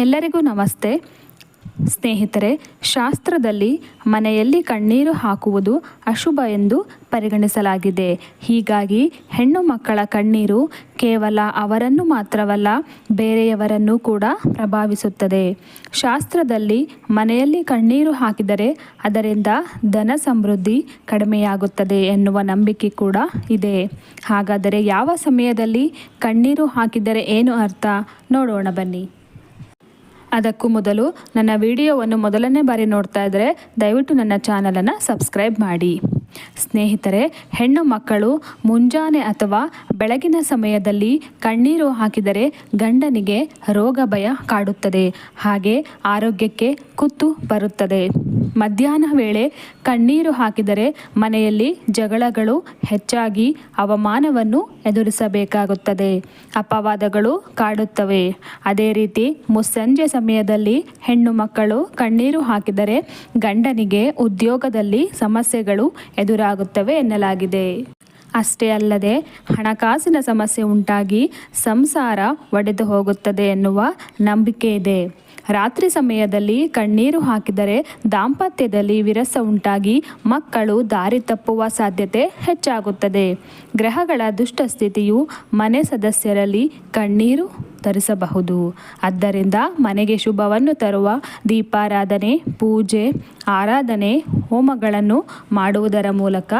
ಎಲ್ಲರಿಗೂ ನಮಸ್ತೆ ಸ್ನೇಹಿತರೆ. ಶಾಸ್ತ್ರದಲ್ಲಿ ಮನೆಯಲ್ಲಿ ಕಣ್ಣೀರು ಹಾಕುವುದು ಅಶುಭ ಎಂದು ಪರಿಗಣಿಸಲಾಗಿದೆ. ಹೀಗಾಗಿ ಹೆಣ್ಣು ಮಕ್ಕಳ ಕಣ್ಣೀರು ಕೇವಲ ಅವರನ್ನು ಮಾತ್ರವಲ್ಲ, ಬೇರೆಯವರನ್ನು ಕೂಡ ಪ್ರಭಾವಿಸುತ್ತದೆ. ಶಾಸ್ತ್ರದಲ್ಲಿ ಮನೆಯಲ್ಲಿ ಕಣ್ಣೀರು ಹಾಕಿದರೆ ಅದರಿಂದ ಧನ ಸಮೃದ್ಧಿ ಕಡಿಮೆಯಾಗುತ್ತದೆ ಎನ್ನುವ ನಂಬಿಕೆ ಕೂಡ ಇದೆ. ಹಾಗಾದರೆ ಯಾವ ಸಮಯದಲ್ಲಿ ಕಣ್ಣೀರು ಹಾಕಿದರೆ ಏನು ಅರ್ಥ ನೋಡೋಣ ಬನ್ನಿ. ಅದಕ್ಕೂ ಮೊದಲು ನನ್ನ ವಿಡಿಯೋವನ್ನು ಮೊದಲನೇ ಬಾರಿ ನೋಡ್ತಾ ಇದ್ದರೆ ದಯವಿಟ್ಟು ನನ್ನ ಚಾನಲನ್ನು ಸಬ್ಸ್ಕ್ರೈಬ್ ಮಾಡಿ. ಸ್ನೇಹಿತರೆ, ಹೆಣ್ಣು ಮಕ್ಕಳು ಮುಂಜಾನೆ ಅಥವಾ ಬೆಳಗಿನ ಸಮಯದಲ್ಲಿ ಕಣ್ಣೀರು ಹಾಕಿದರೆ ಗಂಡನಿಗೆ ರೋಗ ಭಯ ಕಾಡುತ್ತದೆ, ಹಾಗೆ ಆರೋಗ್ಯಕ್ಕೆ ಕುತ್ತು ಬರುತ್ತದೆ. ಮಧ್ಯಾಹ್ನ ವೇಳೆ ಕಣ್ಣೀರು ಹಾಕಿದರೆ ಮನೆಯಲ್ಲಿ ಜಗಳಗಳು ಹೆಚ್ಚಾಗಿ ಅವಮಾನವನ್ನು ಎದುರಿಸಬೇಕಾಗುತ್ತದೆ, ಅಪವಾದಗಳು ಕಾಡುತ್ತವೆ. ಅದೇ ರೀತಿ ಮುಸ್ಸಂಜೆ ಸಮಯದಲ್ಲಿ ಹೆಣ್ಣು ಮಕ್ಕಳು ಕಣ್ಣೀರು ಹಾಕಿದರೆ ಗಂಡನಿಗೆ ಉದ್ಯೋಗದಲ್ಲಿ ಸಮಸ್ಯೆಗಳು ಎದುರಾಗುತ್ತವೆ ಎನ್ನಲಾಗಿದೆ. ಅಷ್ಟೇ ಅಲ್ಲದೆ ಹಣಕಾಸಿನ ಸಮಸ್ಯೆ ಉಂಟಾಗಿ ಸಂಸಾರ ಒಡೆದು ಹೋಗುತ್ತದೆ ಎನ್ನುವ ನಂಬಿಕೆ ಇದೆ. ರಾತ್ರಿ ಸಮಯದಲ್ಲಿ ಕಣ್ಣೀರು ಹಾಕಿದರೆ ದಾಂಪತ್ಯದಲ್ಲಿ ವಿರಸ ಉಂಟಾಗಿ ಮಕ್ಕಳು ದಾರಿ ತಪ್ಪುವ ಸಾಧ್ಯತೆ ಹೆಚ್ಚಾಗುತ್ತದೆ. ಗ್ರಹಗಳ ದುಷ್ಟಸ್ಥಿತಿಯು ಮನೆ ಸದಸ್ಯರಲ್ಲಿ ಕಣ್ಣೀರು ತರಿಸಬಹುದು. ಆದ್ದರಿಂದ ಮನೆಗೆ ಶುಭವನ್ನು ತರುವ ದೀಪಾರಾಧನೆ, ಪೂಜೆ, ಆರಾಧನೆ, ಹೋಮಗಳನ್ನು ಮಾಡುವುದರ ಮೂಲಕ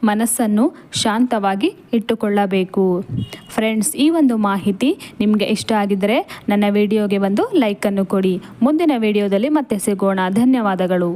ಮನಸ್ಸನ್ನು ಶಾಂತವಾಗಿ ಇಟ್ಟುಕೊಳ್ಳಬೇಕು. ಫ್ರೆಂಡ್ಸ್, ಈ ಒಂದು ಮಾಹಿತಿ ನಿಮಗೆ ಇಷ್ಟ ಆಗಿದ್ದರೆ ನನ್ನ ವಿಡಿಯೋಗೆ ಒಂದು ಲೈಕನ್ನು ಕೊಡಿ. ಮುಂದಿನ ವಿಡಿಯೋದಲ್ಲಿ ಮತ್ತೆ ಸಿಗೋಣ. ಧನ್ಯವಾದಗಳು.